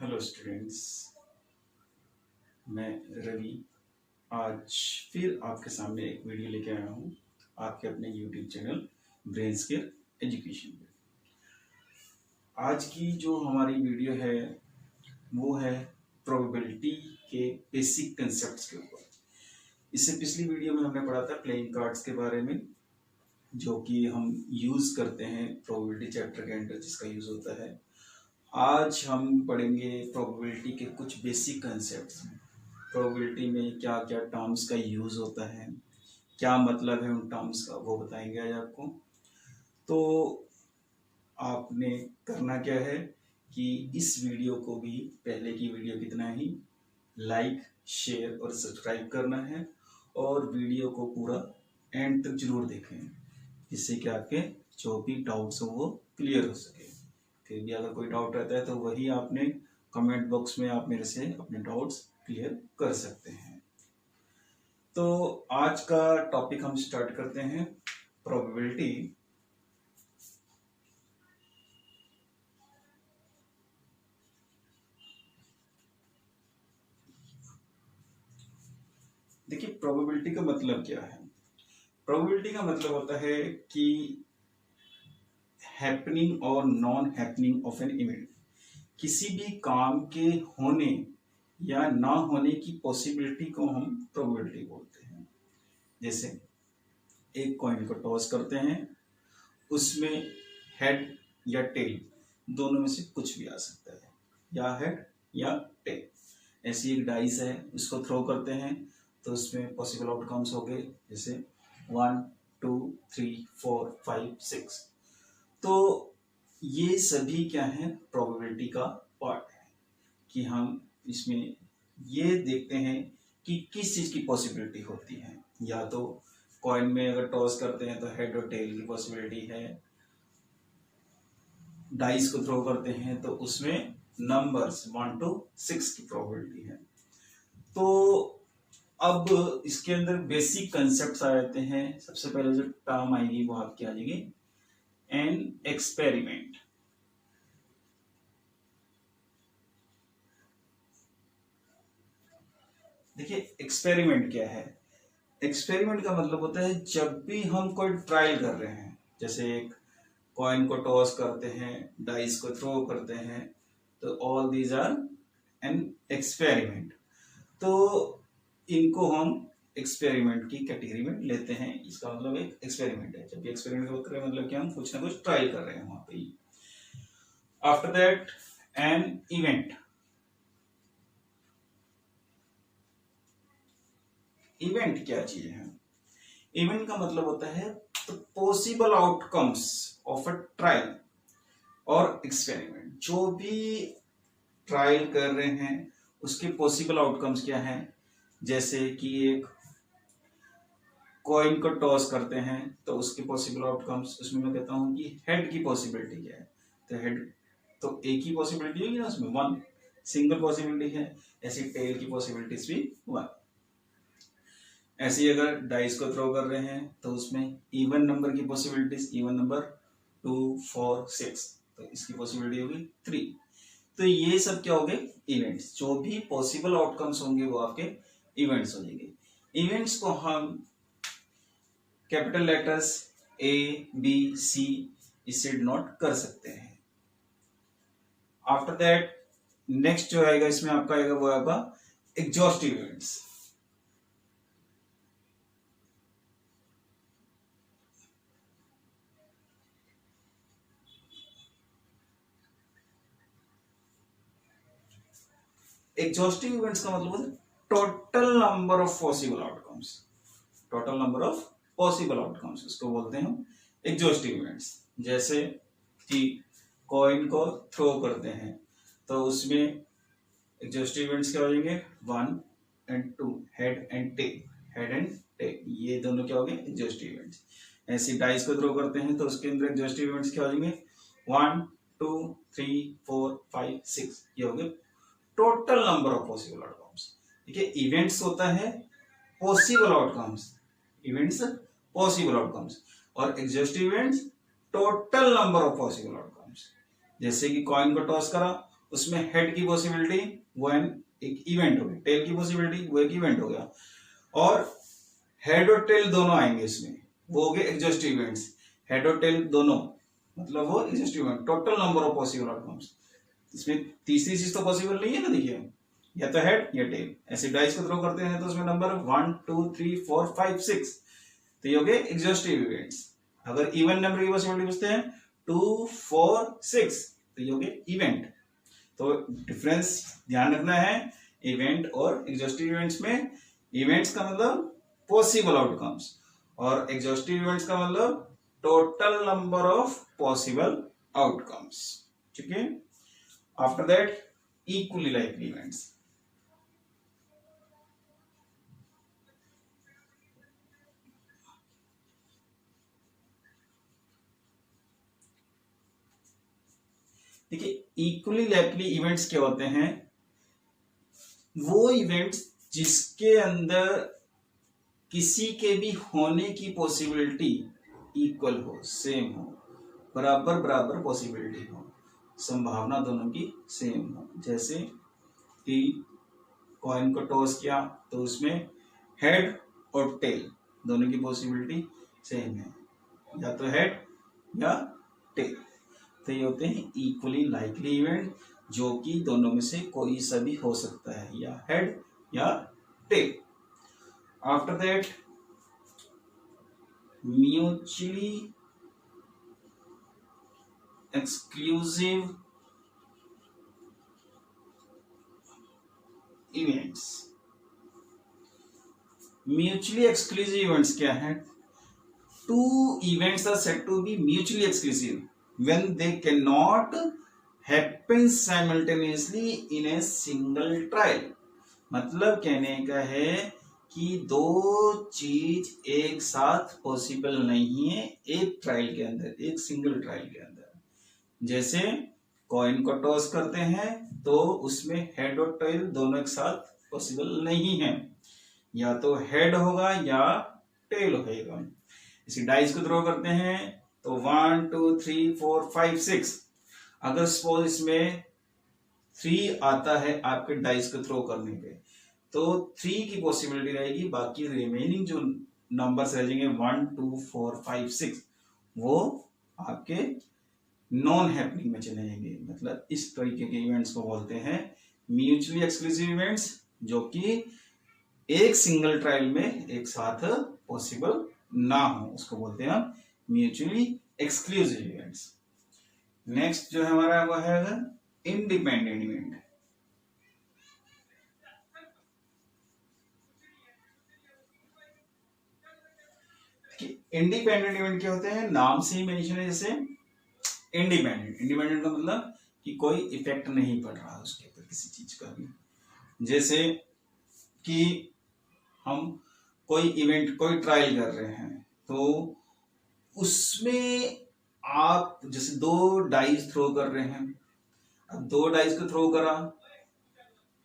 Hello students, मैं रवि आज फिर आपके सामने एक वीडियो लेके आया हूँ आपके अपने YouTube channel brain scale education पे। आज की जो हमारी वीडियो है वो है प्रोबेबिलिटी के बेसिक कंसेप्ट्स के ऊपर। इससे पिछली वीडियो में हमने पढ़ा था प्लेइंग कार्ड्स के बारे में, जो कि हम यूज़ करते हैं प्रोबेबिलिटी चैप्टर के अंदर, जिसका यूज़ होता है। आज हम पढ़ेंगे प्रोबेबिलिटी के कुछ बेसिक कंसेप्ट्स। प्रोबेबिलिटी में क्या क्या टर्म्स का यूज़ होता है, क्या मतलब है उन टर्म्स का, वो बताएंगे आज आपको। तो आपने करना क्या है कि इस वीडियो को भी पहले की वीडियो कितना ही लाइक, शेयर और सब्सक्राइब करना है, और वीडियो को पूरा एंड तक जरूर देखें, जिससे कि आपके जो भी डाउट्स हो वो क्लियर हो सके। फिर भी अगर कोई डाउट रहता है तो वही आपने कमेंट बॉक्स में आप मेरे से अपने डाउट्स क्लियर कर सकते हैं। तो आज का टॉपिक हम स्टार्ट करते हैं, प्रोबेबिलिटी। देखिए, प्रोबेबिलिटी का मतलब क्या है। प्रोबेबिलिटी का मतलब होता है कि हैपनिंग और non happening of an event, किसी भी काम के होने या ना होने की पॉसिबिलिटी को हम प्रोबेबिलिटी बोलते हैं। जैसे एक कॉइन को टॉस करते हैं, उसमें हेड या टेल दोनों में से कुछ भी आ सकता है, या हेड या टेल। ऐसी एक डाइस है, उसको थ्रो करते हैं तो उसमें पॉसिबल आउटकम्स हो गए, जैसे 1 2 3 4 5 6। तो ये सभी क्या है, प्रोबेबिलिटी का पार्ट है कि हम इसमें ये देखते हैं कि किस चीज़ की पॉसिबिलिटी होती है। या तो कॉइन में अगर टॉस करते हैं तो हेड और टेल की पॉसिबिलिटी है, डाइस को थ्रो करते हैं तो उसमें नंबर्स 1 to 6 की प्रोबेबिलिटी है। तो अब इसके अंदर बेसिक कंसेप्ट आ जाते हैं। सबसे पहले जो टर्म आएगी वो आपकी आ जाएगी एन एक्सपेरिमेंट। देखिए, एक्सपेरिमेंट क्या है। एक्सपेरिमेंट का मतलब होता है जब भी हम कोई ट्रायल कर रहे हैं, जैसे एक कॉइन को टॉस करते हैं, डाइस को थ्रो करते हैं, तो all these are an experiment. तो इनको हम एक्सपेरिमेंट की कैटेगरी में लेते हैं। इसका मतलब एक एक्सपेरिमेंट है। जब भी एक्सपेरिमेंट की बात करें मतलब कि हम कुछ ना कुछ ट्रायल कर रहे हैं वहां पे। After that an event. Event क्या चीज है। इवेंट का मतलब होता है the possible outcomes of a trial और एक्सपेरिमेंट। जो भी ट्रायल कर रहे हैं उसके पॉसिबल आउटकम्स क्या हैं। जैसे कि एक कॉइन को टॉस करते हैं तो उसके पॉसिबल आउटकम्स, उसमें मैं कहता हूं कि हेड की पॉसिबिलिटी क्या है। तो हेड तो एक ही पॉसिबिलिटी होगी ना, उसमें वन सिंगल पॉसिबिलिटी है। ऐसी टेल की पॉसिबिलिटीज भी वन। ऐसे ही अगर डाइस को थ्रो कर रहे हैं तो उसमें इवन नंबर की पॉसिबिलिटीज, इवन नंबर 2 4 6, तो इसकी पॉसिबिलिटी होगी 3। तो ये सब क्या हो गए, इवेंट्स। जो भी पॉसिबल आउटकम्स होंगे वो आपके इवेंट्स हो जाएंगे। इवेंट्स को हम capital letters A B C इससे डिनोट कर सकते हैं। आफ्टर दैट नेक्स्ट जो आएगा इसमें आपका आएगा वो आएगा एग्जॉस्टिव इवेंट्स। एग्जॉस्टिव इवेंट्स का मतलब है total number of possible outcomes. Total number of possible outcomes उसको बोलते हैं हम एग्जॉस्टिव इवेंट्स। जैसे कि कॉइन को थ्रो करते हैं तो उसमें एग्जॉस्टिव इवेंट्स क्या हो जाएंगे, 1 and 2, head and tail. Head and tail ये दोनों क्या हो गए, एग्जॉस्टिव इवेंट्स। ऐसे डाइस को थ्रो करते हैं तो उसके अंदर एग्जॉस्टिव इवेंट्स क्या हो जाएंगे, 1 2 3 4 5 6, ये हो गए total number of possible outcomes. देखिए, इवेंट्स होता है possible outcomes, events possible outcomes, और exhaustive events total number of possible outcomes. जैसे कि कॉइन को टॉस करा उसमें हेड की पॉसिबिलिटी वो एक इवेंट हो गया, टेल की पॉसिबिलिटी वो एक इवेंट हो गया, और हेड और टेल दोनों आएंगे इसमें, वो हो गए एग्जॉस्टिव इवेंट्स। हेड और टेल दोनों मतलब वो exhaustive event, total number of possible outcomes. इसमें तीसरी चीज तो पॉसिबल नहीं है ना, देखिए या तो हेड या टेल। ऐसे डाइस को थ्रो करते हैं तो उसमें नंबर 1 2 3 4 5 6, तो ये हो गए एग्जॉस्टिव इवेंट्स। अगर इवन नंबर की पॉसिबिलिटी पूछते हैं 2 4 6, तो ये हो गए इवेंट। तो डिफरेंस ध्यान रखना है इवेंट और एग्जॉस्टिव इवेंट्स में। इवेंट्स का मतलब पॉसिबल आउटकम्स, और एग्जॉस्टिव इवेंट्स का मतलब total number of possible outcomes. ठीक है। After that equally likely events. देखिए इक्वली लाइकली इवेंट्स क्या होते हैं, वो इवेंट्स जिसके अंदर किसी के भी होने की पॉसिबिलिटी इक्वल हो, सेम हो, बराबर बराबर पॉसिबिलिटी हो, संभावना दोनों की सेम हो। जैसे कि कॉइन को टॉस किया तो उसमें हेड और टेल दोनों की पॉसिबिलिटी सेम है, या तो हेड या टेल। तो ये होते हैं इक्वली लाइकली इवेंट, जो कि दोनों में से कोई सा भी हो सकता है, या हेड या tail. After that mutually exclusive events. Mutually exclusive events क्या है? Two events are said to be mutually exclusive when they cannot happen simultaneously in a single trial। मतलब कहने का है कि दो चीज एक साथ पॉसिबल नहीं है एक ट्रायल के अंदर, एक सिंगल ट्रायल के अंदर। जैसे कॉइन को टॉस करते हैं तो उसमें हेड और टेल दोनों एक साथ पॉसिबल नहीं है, या तो हेड होगा या टेल होगा। इसी डाइस को थ्रो करते हैं तो 1 2 3 4 5 6, अगर सपोज इसमें 3 आता है आपके डाइस को थ्रो करने पे, तो 3 की पॉसिबिलिटी रहेगी, बाकी रिमेनिंग जो नंबर्स रह जाएंगे 1 2 4 5 6 वो आपके नॉन हैपनिंग में चले जाएंगे। मतलब इस तरीके के इवेंट्स को बोलते हैं म्यूचुअली एक्सक्लूसिव इवेंट्स, जो कि एक सिंगल ट्रायल में एक साथ पॉसिबल ना हो, उसको बोलते हैं हम म्यूचुअली एक्सक्लूसिव इवेंट्स। नेक्स्ट जो है हमारा वो है इंडिपेंडेंट इवेंट। इंडिपेंडेंट इवेंट क्या होते हैं? नाम से ही मेंशन है, जैसे इंडिपेंडेंट का मतलब कि कोई इफेक्ट नहीं पड़ रहा उसके ऊपर किसी चीज का भी। जैसे कि हम कोई इवेंट, कोई ट्रायल कर रहे हैं, तो उसमें आप जैसे 2 डाइस थ्रो कर रहे हैं। अब 2 डाइस को थ्रो करा,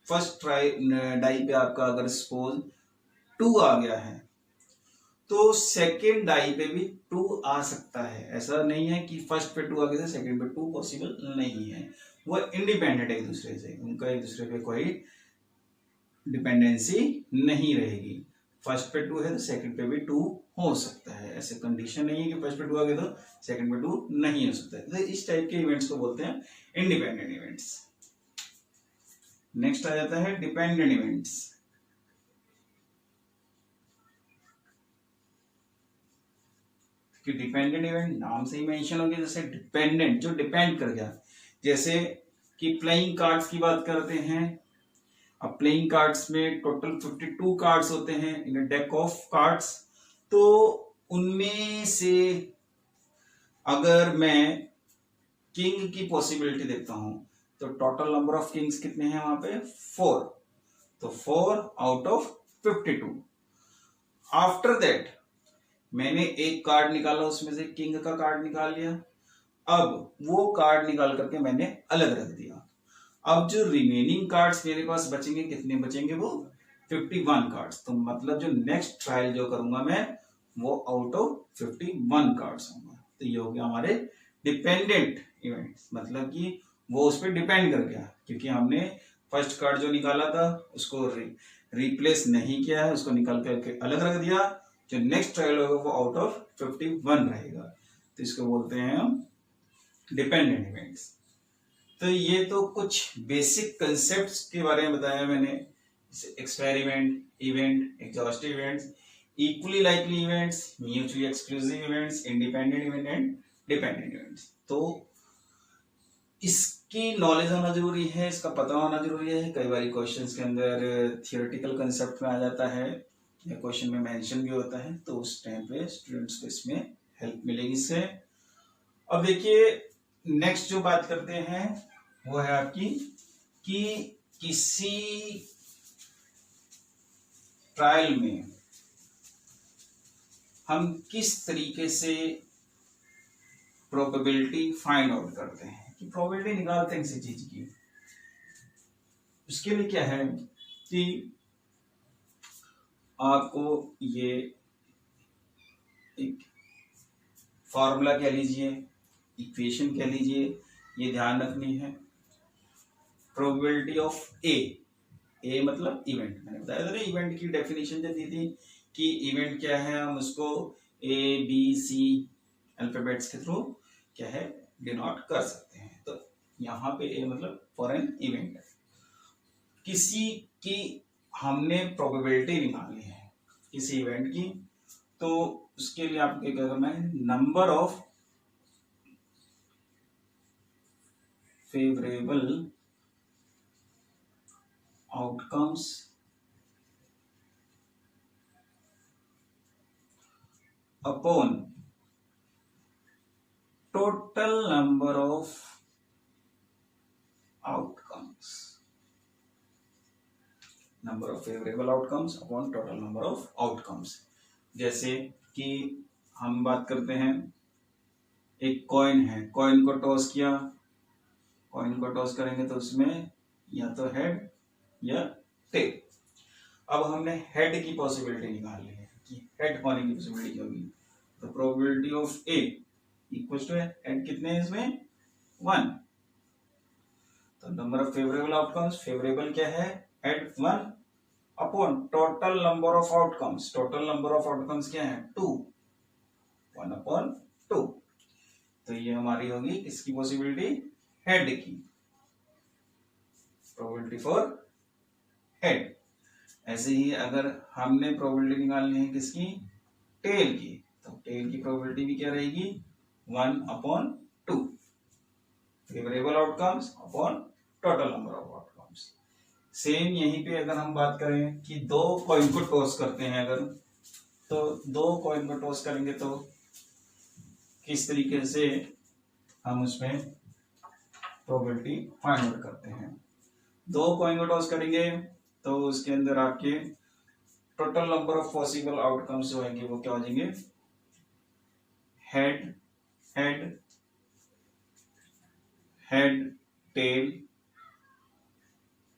फर्स्ट ट्राई डाई पे आपका अगर सपोज 2 आ गया है, तो सेकेंड डाई पे भी 2 आ सकता है। ऐसा नहीं है कि फर्स्ट पे 2 आ गया सेकेंड पे 2 पॉसिबल नहीं है, वो इंडिपेंडेंट है एक दूसरे से, उनका एक दूसरे पे कोई डिपेंडेंसी नहीं रहेगी। फर्स्ट पे 2 है तो सेकंड पे भी 2 हो सकता है, ऐसे कंडीशन नहीं है कि फर्स्ट पे 2 आ गया तो सेकंड पे 2 नहीं हो सकता है। तो इस टाइप के इवेंट्स को बोलते हैं इंडिपेंडेंट इवेंट्स। नेक्स्ट आ जाता है डिपेंडेंट इवेंट्स। कि डिपेंडेंट इवेंट नाम से ही मेंशन हो गया, जैसे डिपेंडेंट जो डिपेंड कर गया। जैसे कि प्लेइंग कार्ड्स की बात करते हैं, अब प्लेइंग कार्ड्स में टोटल 52 कार्ड्स होते हैं इन अ डेक ऑफ कार्ड्स। तो उनमें से अगर मैं किंग की पॉसिबिलिटी देखता हूं तो टोटल नंबर ऑफ किंग्स कितने हैं वहां पे? 4। तो 4 आउट ऑफ 52। आफ्टर दैट मैंने एक कार्ड निकाला, उसमें से किंग का कार्ड निकाल लिया। अब वो कार्ड निकाल करके मैंने अलग रख दिया। अब जो रिमेनिंग कार्ड्स मेरे पास बचेंगे, कितने बचेंगे? वो 51 कार्ड्स। तो मतलब जो नेक्स्ट ट्रायल जो करूंगा मैं, वो आउट ऑफ 51 कार्ड्स होंगे। तो ये हो गया हमारे डिपेंडेंट इवेंट्स, मतलब कि वो उस पर डिपेंड कर गया क्योंकि हमने फर्स्ट कार्ड जो निकाला था उसको रिप्लेस नहीं किया है, उसको निकाल करके अलग रख दिया। जो नेक्स्ट ट्रायल होगा वो आउट ऑफ 51 रहेगा, तो इसको बोलते हैं हम डिपेंडेंट इवेंट्स। तो ये तो कुछ बेसिक कंसेप्ट्स के बारे में बताया मैंने, experiment, event, exhaustive events, equally likely events, mutually exclusive events, independent event and dependent events. तो इसकी नॉलेज होना जरूरी है, इसका पता होना जरूरी है। कई बार क्वेश्चंस के अंदर थियोरेटिकल कंसेप्ट में आ जाता है या क्वेश्चन में मेंशन भी होता है, तो उस टाइम पे स्टूडेंट्स को इसमें हेल्प मिलेगी इससे। अब देखिए नेक्स्ट जो बात करते हैं वो है आपकी कि किसी ट्रायल में हम किस तरीके से प्रोबेबिलिटी फाइंड आउट करते हैं, कि प्रोबेबिलिटी निकालते हैं किसी चीज की। उसके लिए क्या है कि आपको ये एक फॉर्मूला कह लीजिए, इक्वेशन कह लीजिए, ये ध्यान रखनी है। प्रोबेबिलिटी ऑफ ए मतलब इवेंट, मैंने बताया था ना इवेंट की डेफिनेशन जो दी थी कि इवेंट क्या है, हम उसको ए बी सी अल्फाबेट्स के थ्रू क्या है डिनोट कर सकते हैं। तो यहाँ पे ए मतलब फॉर एन इवेंट, किसी की हमने प्रोबेबिलिटी निकालनी है किसी इवेंट की, तो उसके लिए आपको क्या करना है, number of favourable outcomes upon total number of outcomes, number of favourable outcomes upon total number of outcomes. जैसे कि हम बात करते हैं, एक कॉइन है, कॉइन को टॉस किया, कॉइन को टॉस करेंगे तो उसमें या तो हेड या टेल। अब हमने हेड की पॉसिबिलिटी निकाल ली है कि हेड होने की पॉसिबिलिटी होगी, तो probability of A equal to head कितने हैं इसमें 1। तो number of favourable outcomes, favourable क्या है head 1 upon total number of outcomes, total number of outcomes क्या है 2, 1 अपॉन 2। तो ये हमारी होगी किसकी पॉसिबिलिटी, हेड की, प्रोबेबिलिटी फॉर हेड। ऐसे ही अगर हमने प्रोबेबिलिटी निकालनी है किसकी, टेल की, तो टेल की प्रोबेबिलिटी भी क्या रहेगी 1 upon 2, favourable outcomes upon total number of outcomes. Same यहीं पे अगर हम बात करें कि दो कॉइन को टॉस करते हैं अगर, तो दो कॉइन को टॉस करेंगे तो किस तरीके से हम उसमें प्रोबेबिलिटी फाइंड आउट करते हैं। दो कॉइन को टॉस करेंगे तो उसके अंदर आपके total number of possible outcomes जो होंगे वो क्या हो जाएंगे, head head head tail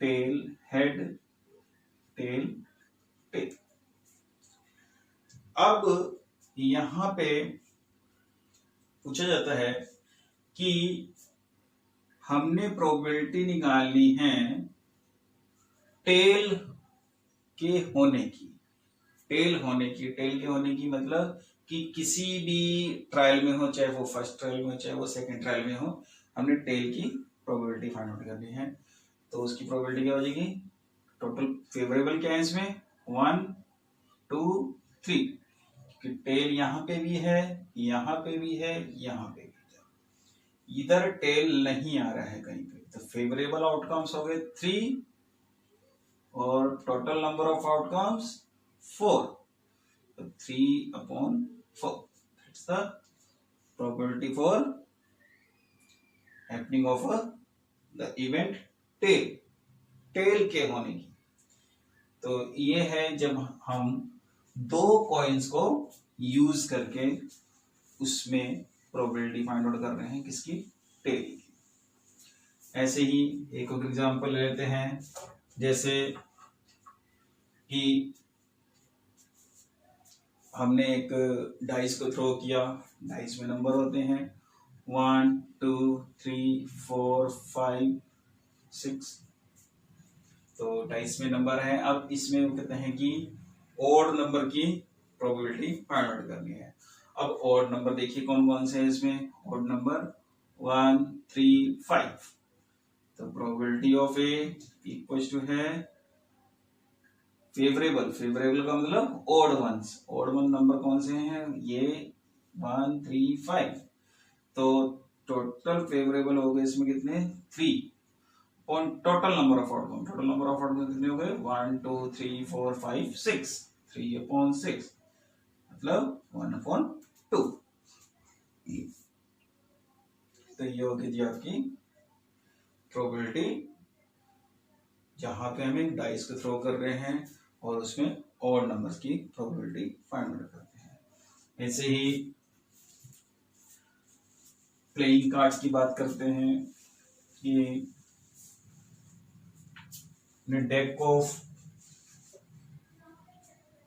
tail head tail tail. अब यहां पे पूछा जाता है कि हमने प्रोबेबिलिटी निकालनी है टेल के होने की, टेल के होने की मतलब कि किसी भी ट्रायल में हो, चाहे वो फर्स्ट ट्रायल में हो चाहे वो सेकंड ट्रायल में हो, हमने टेल की प्रोबेबिलिटी फाइंड आउट करनी है। तो उसकी प्रोबेबिलिटी क्या हो जाएगी, टोटल फेवरेबल क्या है इसमें 1 2 3, क्योंकि टेल यहाँ पे भी है, यहाँ पे भी है, यहाँ पे भी है, इधर टेल नहीं आ रहा है कहीं पे, तो फेवरेबल आउटकम्स हो गए 3 और टोटल नंबर ऑफ आउटकम्स 4, तो 3 upon 4, that's the probability for happening of the event tail के होने की। तो ये है जब हम दो कॉइन्स को यूज करके उसमें प्रोबेबिलिटी फाइंड आउट कर रहे हैं किसकी, टेल की। ऐसे ही एक और एग्जांपल लेते हैं, जैसे कि हमने एक डाइस को थ्रो किया, डाइस में नंबर होते हैं 1 2 3 4 5 6। तो 28वें नंबर है। अब इसमें वो कहते हैं कि ऑड नंबर की प्रोबेबिलिटी फाइंड आउट करनी है। अब ऑड नंबर देखिए कौन कौन से है इसमें। Odd number 1, 3, 5। तो probability of A equal to है फेवरेबल। फेवरेबल का मतलब odd ones. Odd one number कौन से हैं ये 1, 3, 5। तो टोटल फेवरेबल हो गए इसमें कितने 3 और total number of odd one. Total number of odd one कितने हो गए 1, 2, 3, 4, 5, 6। 3/6 मतलब 1/2। तो ये होगी जी आपकी प्रोबेबिलिटी जहां पे हम एक डाइस को थ्रो कर रहे हैं और उसमें ऑड नंबर्स की प्रोबेबिलिटी फाइंड आउट करते हैं। ऐसे ही प्लेइंग कार्ड्स की बात करते हैं कि डेक ऑफ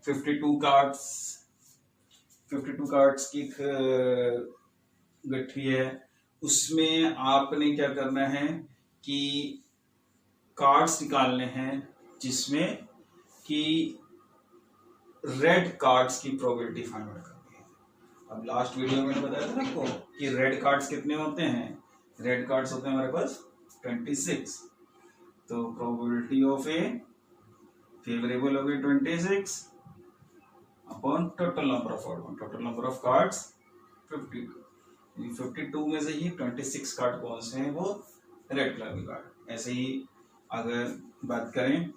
52 कार्ड्स 52 कार्ड्स की गठरी है। उसमें आपने क्या करना है कि कार्ड्स निकालने हैं जिसमें कि रेड कार्ड्स की प्रोबेबिलिटी फाइंड आउट करनी है। अब लास्ट वीडियो में मैंने बताया था आपको कि रेड कार्ड्स कितने होते हैं। रेड कार्ड्स होते हैं हमारे पास 26। तो प्रोबेबिलिटी ऑफ ए फेवरेबल हो गई 26 upon total number of odd one. Total number of cards 52। 52 में से ही 26 कार्ड कौन से हैं वो रेड कलर के कार्ड। ऐसे ही अगर बात करें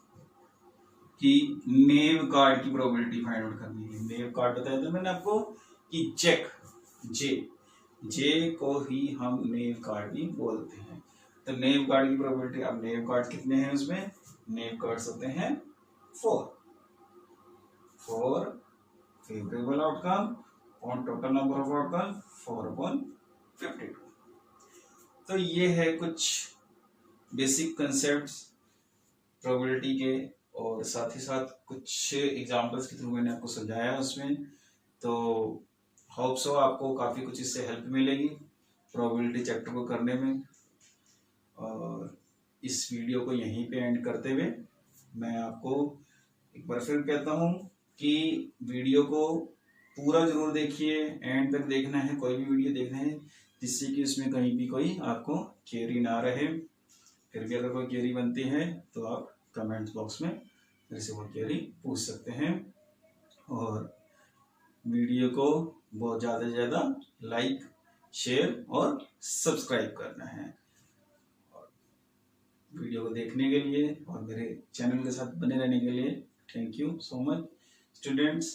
कि नेव कार्ड की प्रोबेबिलिटी फाइंड आउट करनी है। नेव कार्ड बताया था मैंने आपको कि चेक जे को ही हम नेव कार्ड भी बोलते हैं। तो नेव कार्ड की प्रोबेबिलिटी, अब नेव कार्ड कितने हैं उसमें। नेव कार्ड्स होते हैं 4 favourable outcome on total number of outcome 4/52। तो ये है कुछ बेसिक कंसेप्ट्स प्रोबेबिलिटी के और साथ ही साथ कुछ एग्जांपल्स के थ्रू मैंने आपको समझाया उसमें। तो होप सो आपको काफ़ी कुछ इससे हेल्प मिलेगी प्रोबेबिलिटी चैप्टर को करने में। और इस वीडियो को यहीं पे एंड करते हुए मैं आपको एक बार फिर कहता हूँ कि वीडियो को पूरा जरूर देखिए, एंड तक देखना है। कोई भी वीडियो देखना है जिससे कि उसमें कहीं भी कोई आपको क्वेरी ना रहे। फिर भी अगर कोई क्वेरी बनती है तो आप कमेंट्स बॉक्स में मेरे से वो क्वेरी पूछ सकते हैं। और वीडियो को बहुत ज़्यादा से ज़्यादा लाइक, शेयर और सब्सक्राइब करना है। और वीडियो को देखने के लिए और मेरे चैनल के साथ बने रहने के लिए thank you so much students.